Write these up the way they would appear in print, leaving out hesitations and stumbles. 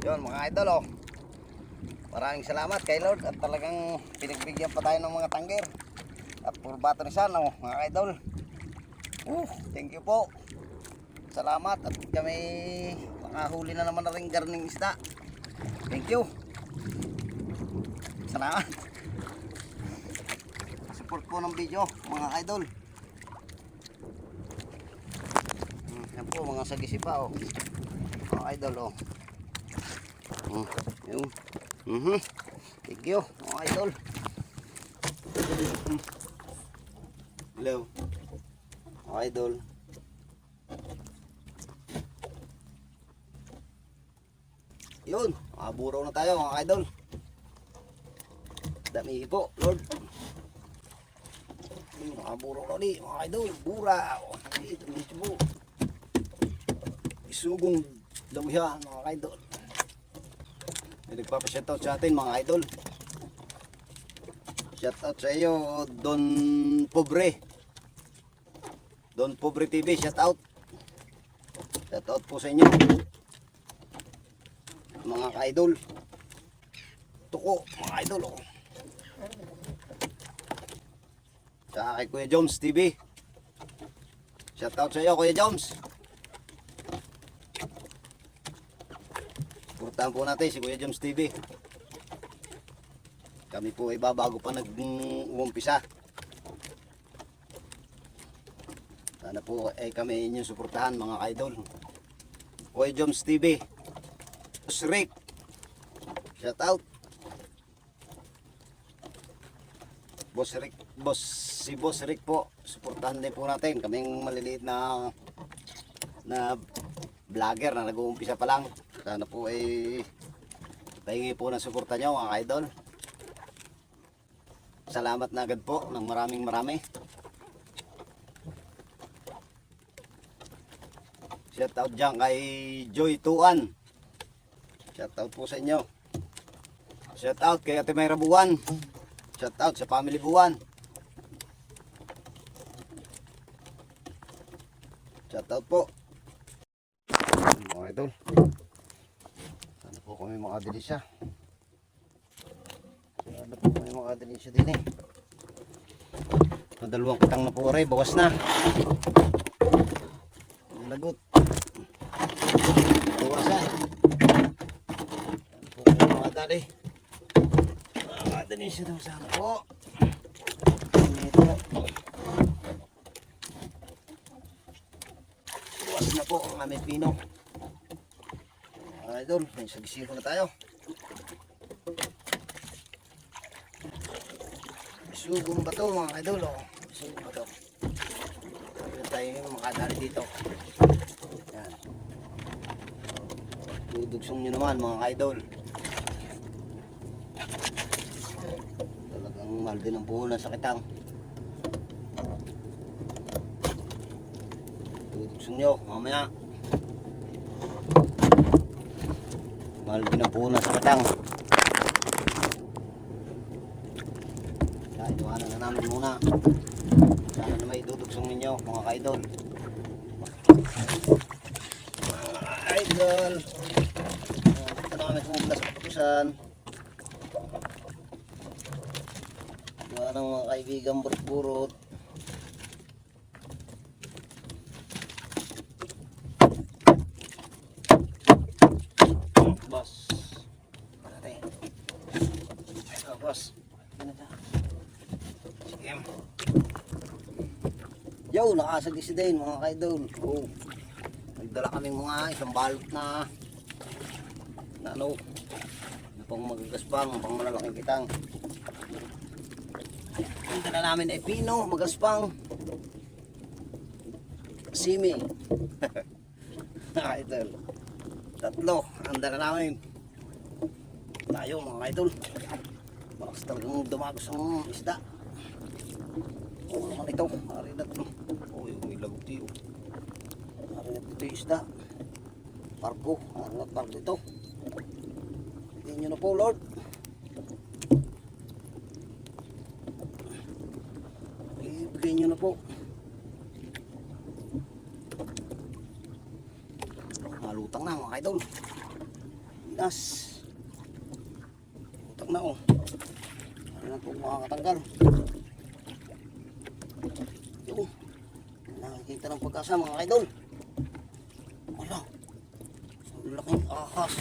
Yun mga idol oh. Maraming salamat kay Lord at talagang pinagbigyan pa tayo ng mga tanggir. At puro bato ni San oh, mga idol. Thank you po. Salamat at kami makahuli na naman na rin garning isda. Thank you. Salamat. Support po ng video mga idol. Yan po mga sagisi pa oh. Mga idol oh. Yung. Thank you mga idol. Hello mga idol. Yun, makaburaw na tayo mga idol. Dami po Lord. Makaburaw na ulit mga idol. Buraw. Dito po isugong daw yan mga idol. Nagpapashoutout sa atin mga idol. Shoutout sa iyo Don Pobre. Don Pobre TV, shoutout. Shoutout po sa inyo mga idol. Tuko mga idol oh. Sa kay Kuya Jones TV. Shoutout sa iyo Kuya Jones. Suportahan po natin si Kuya Jones TV. Kami po ay bago pa nag-uumpisa. Sana po ay kami inyong suportahan mga idol. Kuya Jones TV. Boss Rick. Shout out. Si Boss Rick po. Suportahan din po natin. Kaming maliliit na vlogger na nag-uumpisa pa lang. Sana po ay pahingi po ng suporta nyo mga idol. Salamat na agad po ng marami. Shout out dyan kay Joy Tuan. Shout out po sa inyo. Shout out kay Ate Mayra Buwan. Shout out sa family Buwan. Shout out po mga idol. Sana po kami makadilisya. Sana po kami makadilisya din eh. Dalawang kitang na po rin. Bawas na. Lagot. Bawasan. Sana po kami makadali. Makadilisya daw sana po. Ito. Bawas na po ang aming pino. Idol, may sagisiro na tayo. Sugong ba ito mga idol? Oh. Sugong ba ito? Sabi na tayo makadali dito. Yan. Dudugsong nyo naman mga idol. Talagang mahal din ang puhunan sa kitang. Dudugsong nyo mamaya. Mahal din ang puhunan sa kitang. Iwanan na namin muna. Sana na may dudugsong ninyo mga ka-idol. Idol. Ito na kami pumunta sa kaputusan. Iwanan ng mga kaibigan burot-burot. Boss. Ito boss. Yo, nakasagis din mga kaidol. Oh. Nagdala kaming mga isang balot na ano na pang magagaspang, pang malalaking kitang. Ang dala namin ay pino, magaspang, simi. Kaidol. Tatlo ang dala namin. Tayo mga kaidol. Malakas talagang dumagos ang isda. Oo naman ito, marinat no. Oh, may lagot dito. Marinat ito yung isda. Pargo, marinat pargo ito. Tingnan nyo na po Lord. Ibigay nyo na po. Malutang na mga idol. Inas. Utak na oh. Ano na ito makakatanggal. Yung. Nakikita ng pagkasa mga idol. Wala. Ang laking ahas.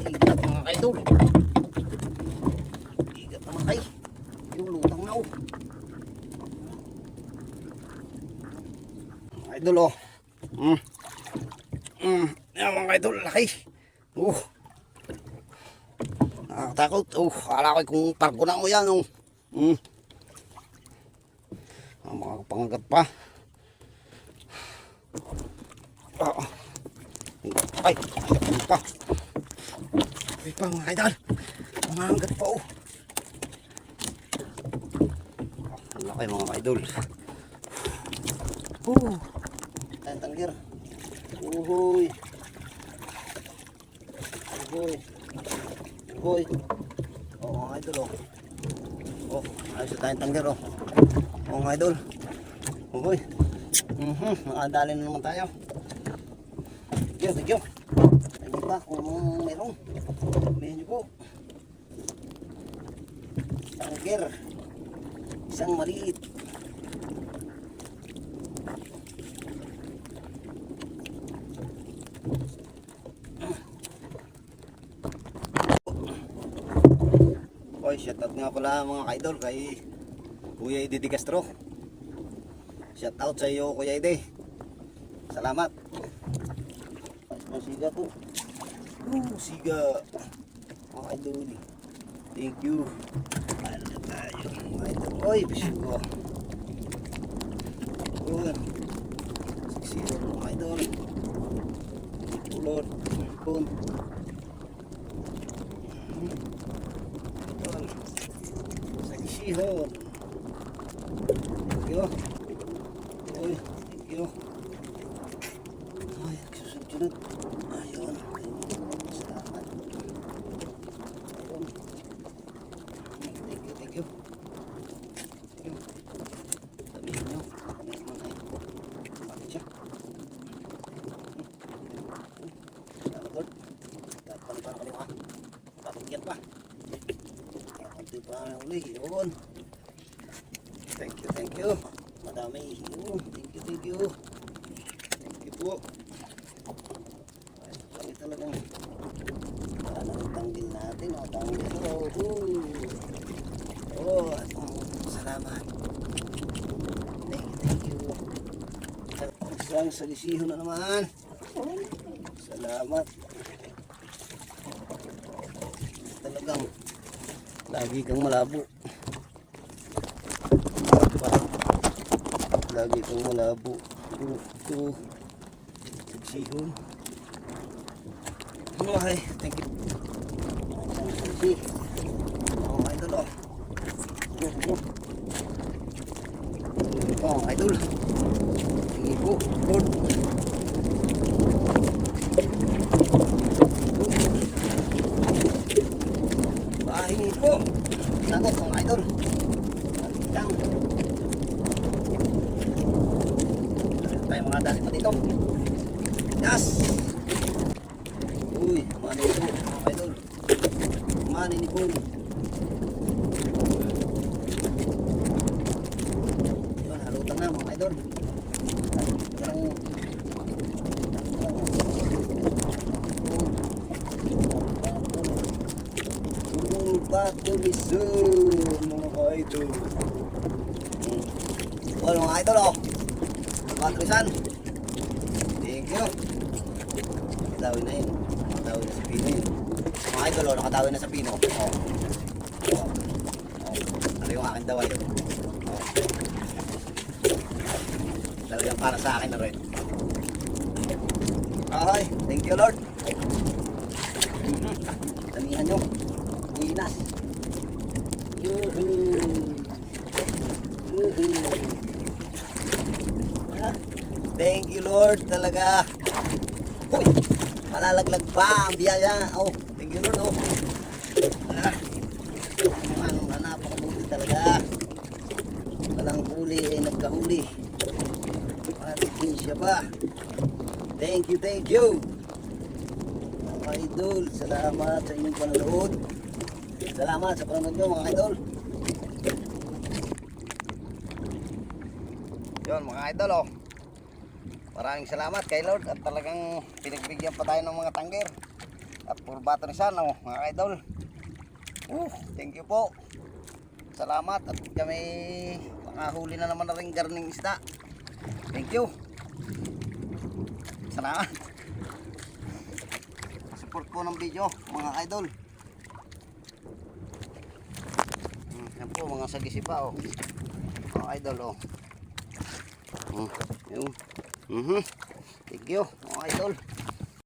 Igat mga idol. Igat naman kay. Yung lutang na oh. Mga idol oh. Yan mga idol, laki. Nakakatakot. Akala ko kung parko na mo yan oh. Mga kapangagat pa. Ay, ayun pa. Ay pa mga idol. Pangagat pa oh. Ang laki mga idol. Ayan tanggir. Uhoy. Uhoy. Uhoy. Mga idol oh. Ayos na tayong tanggir oh. Mga idol. Uhoy. Nakadali na naman tayo. Thank you. Ayun pa kung mayroong. Sabihin niyo po. Tanggir. Isang maliit. Oy, shoutout nga pala mga idol kay Kuya Ide de Castro. Shoutout sa iyo Kuya Ide. Salamat. Ang siga po. Siga. Mga idol. Thank you. Ano tayo mga idol. Oy, bisyo. Sigsiro mga idol. Ulod. Boom. Sihon. Thank you. Oy, thank you. Ay, susunod. Ayun. Salamat. Thank you. Sabihin nyo. Sabihin mo na ito. Bakit siya? Salamat Lord. Dapat pa kaliwa. Papagyan pa. Ito pa uli. Yun. Thank you. Madami. Yun. Thank you. Thank you po. Kami talagang tanggil natin. Tanggil. Salamat. Thank you. Isang salisiho na naman. Salamat. Talagang lagi kang malabo. Lagi kang malabo. Ito. Sihon. Okay, thank you. Oh, idol oh. Oh, idol. Sige po, Lord. Bahingi po. Sagot mga idol. Lang. Tayo mga dali pa dito. Yes! Uy, mani ito mga idol. Mani ni Paul. Yun, halutan na mga idol. Patulisun mga idol. Well mga idol oh. Patulisan. Thank you. Nakatawin na yun. Nakatawin na sa pino yun. Mga idol oh, nakatawin na sa pino. Ano yung aking daway yun. Talagang para sa akin na rin. Okay, thank you Lord. Damihan nyo. Inas. Thank you Lord talaga. Uy, malalaglag pa ang biyaya. Oh, thank you Lord. Oh. Napakabuti talaga. Walang huli ay nakahuli. At hindi siya pa. Thank you, thank you. Mga idol, salamat sa inyong panonood. Salamat sa panonood nyo mga idol. Yun mga idol oh. Maraming salamat kay Lord at talagang pinagbigyan pa tayo ng mga tanggir. At puro bato ni San oh, mga idol. Thank you po. Salamat at kami nakahuli na naman na rin garning isda. Thank you. Salamat. Support po ng video mga idol. Yan po mga sagisipa oh. Mga idol oh. Yun. Thank you mga idol.